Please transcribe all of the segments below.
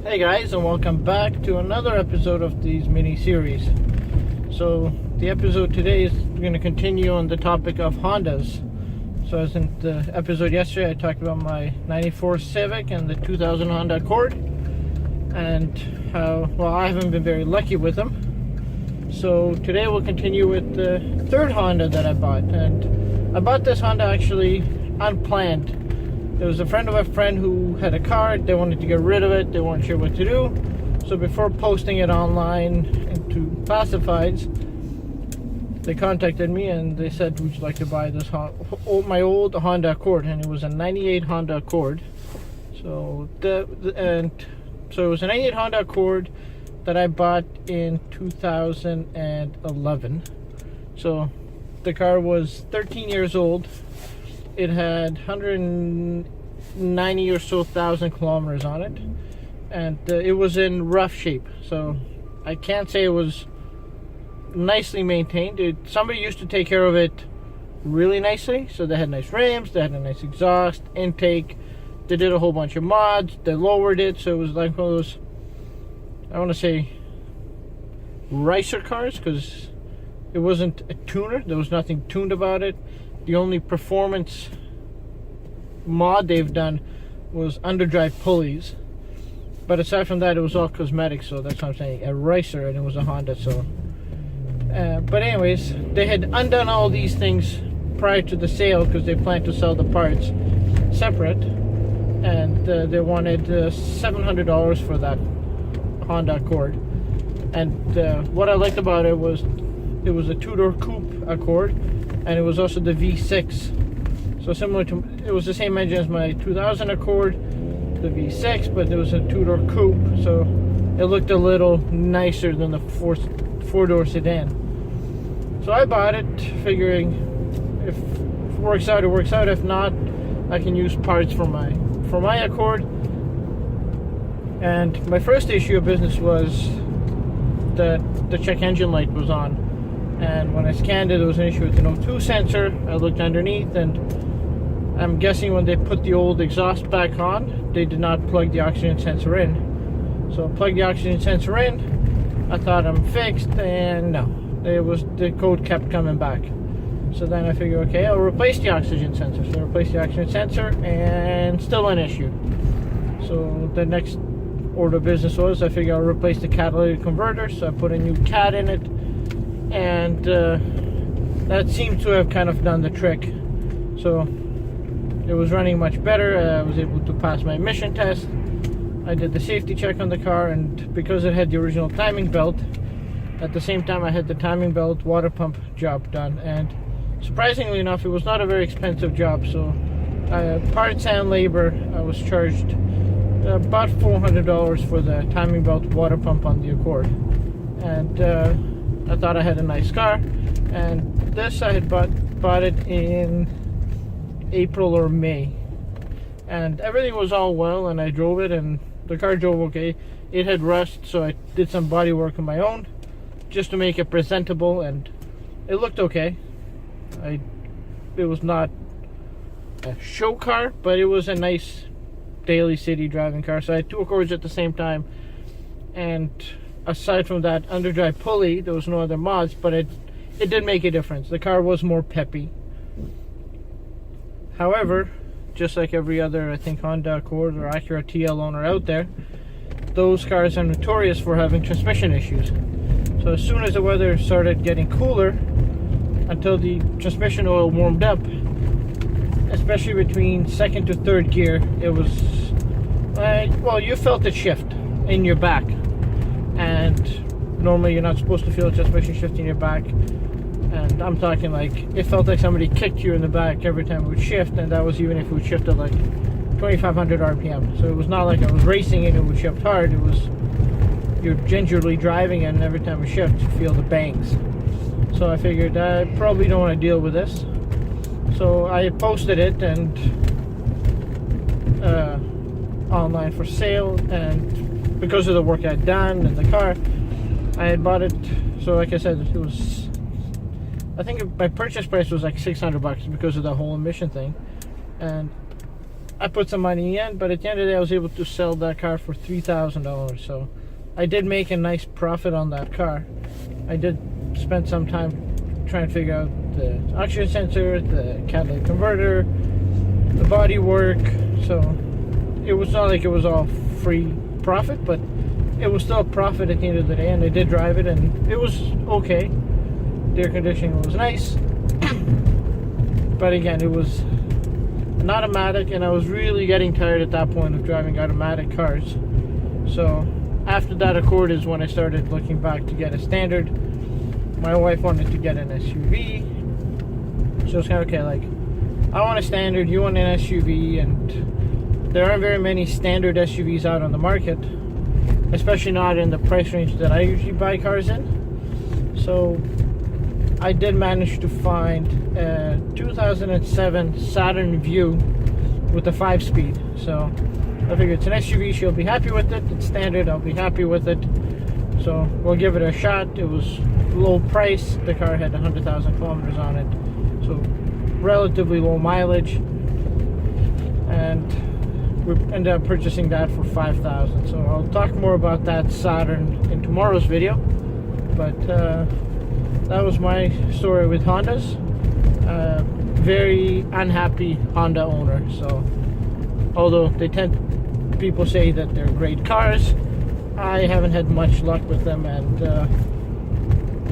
Hey guys, and welcome back to another episode of these mini-series. So the episode today is going to continue on the topic of Hondas. So as in the episode yesterday, I talked about my 94 Civic and the 2000 Honda Accord, and how, well, I haven't been very lucky with them. So today we'll continue with the third Honda that I bought, and I bought this Honda actually unplanned. There was a friend of a friend who had a car. They wanted to get rid of it. They weren't sure what to do. So before posting it online into classifieds, they contacted me and they said, would you like to buy this my old Honda Accord? And it was a 98 Honda Accord. So it was a 98 Honda Accord that I bought in 2011. So the car was 13 years old. It had 190 or so thousand kilometers on it, and it was in rough shape. So I can't say it was nicely maintained. Somebody used to take care of it really nicely. So they had nice rims, they had a nice exhaust, intake. They did a whole bunch of mods. They lowered it, so it was like one of those, I want to say, racer cars, because it wasn't a tuner. There was nothing tuned about it. The only performance mod they've done was underdrive pulleys, but aside from that, it was all cosmetic. So that's what I'm saying, a racer, and it was a Honda. So but anyways, they had undone all these things prior to the sale because they planned to sell the parts separate, and they wanted $700 for that Honda Accord. And what I liked about it was a two-door coupe Accord, and it was also the V6. So similar to, it was the same engine as my 2000 Accord, the V6, but there was a two-door coupe, so it looked a little nicer than the four-door sedan. So I bought it, figuring if it works out, it works out. If not, I can use parts for my Accord. And my first issue of business was that the check engine light was on. And when I scanned it, there was an issue with the O2 sensor. I looked underneath, and I'm guessing when they put the old exhaust back on, they did not plug the oxygen sensor in. So I plugged the oxygen sensor in. I thought I'm fixed, and no, the code kept coming back. So then I figured, okay, I'll replace the oxygen sensor. So I replaced the oxygen sensor, and still an issue. So the next order of business was, I figured I'll replace the catalytic converter. So I put a new cat in it, and that seemed to have kind of done the trick. So it was running much better. I was able to pass my emission test. I did the safety check on the car, and because it had the original timing belt, at the same time I had the timing belt water pump job done. And surprisingly enough, it was not a very expensive job. So parts and labor, I was charged about $400 for the timing belt water pump on the Accord. And I thought I had a nice car, and this I had bought it in April or May, and everything was all well, and I drove it, and the car drove okay. It had rust, so I did some body work on my own just to make it presentable, and it looked okay. It was not a show car, but it was a nice daily city driving car. So I had two Accords at the same time, and aside from that underdrive pulley, there was no other mods, but it did make a difference. The car was more peppy. However, just like every other, I think, Honda Accord or Acura TL owner out there, those cars are notorious for having transmission issues. So as soon as the weather started getting cooler, until the transmission oil warmed up, especially between second to third gear, it was, well, you felt it shift in your back. And normally you're not supposed to feel a transmission shift in your back, and I'm talking like it felt like somebody kicked you in the back every time it would shift, and that was even if it would shift at like 2500 RPM. So it was not like I was racing and it would shift hard. It was, you're gingerly driving, and every time it shifts you feel the bangs. So I figured I probably don't want to deal with this. So I posted it and online for sale, and because of the work I'd done in the car, I had bought it. So like I said, it was, I think my purchase price was like $600 because of the whole emission thing, and I put some money in, but at the end of the day I was able to sell that car for $3,000. So I did make a nice profit on that car. I did spend some time trying to figure out the oxygen sensor, the catalytic converter, the body work. So it was not like it was all free profit, but it was still a profit at the end of the day. And I did drive it and it was okay. The air conditioning was nice. But again, it was an automatic, and I was really getting tired at that point of driving automatic cars. So after that Accord is when I started looking back to get a standard. My wife wanted to get an SUV, so it's kind of okay, like, I want a standard, you want an SUV, and there aren't very many standard SUVs out on the market, especially not in the price range that I usually buy cars in. So I did manage to find a 2007 Saturn Vue with a 5-speed. So I figured it's an SUV, she'll be happy with it. It's standard, I'll be happy with it. So we'll give it a shot. It was low price. The car had 100,000 kilometers on it, so relatively low mileage. And we ended up purchasing that for $5,000. So I'll talk more about that Saturn in tomorrow's video. But that was my story with Hondas. Very unhappy Honda owner. So although people say that they're great cars, I haven't had much luck with them, and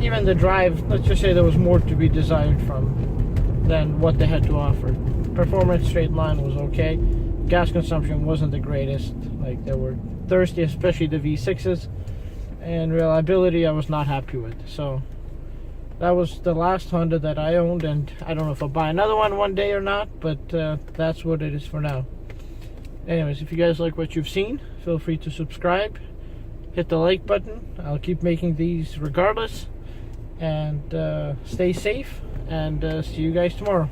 even the drive, let's just say there was more to be desired from than what they had to offer. Performance straight line was okay. Gas consumption wasn't the greatest. Like, they were thirsty, especially the V6s, and reliability I was not happy with. So that was the last Honda that I owned, and I don't know if I'll buy another one day or not, but that's what it is for now. Anyways, if you guys like what you've seen, feel free to subscribe, hit the like button. I'll keep making these regardless, and stay safe, and see you guys tomorrow.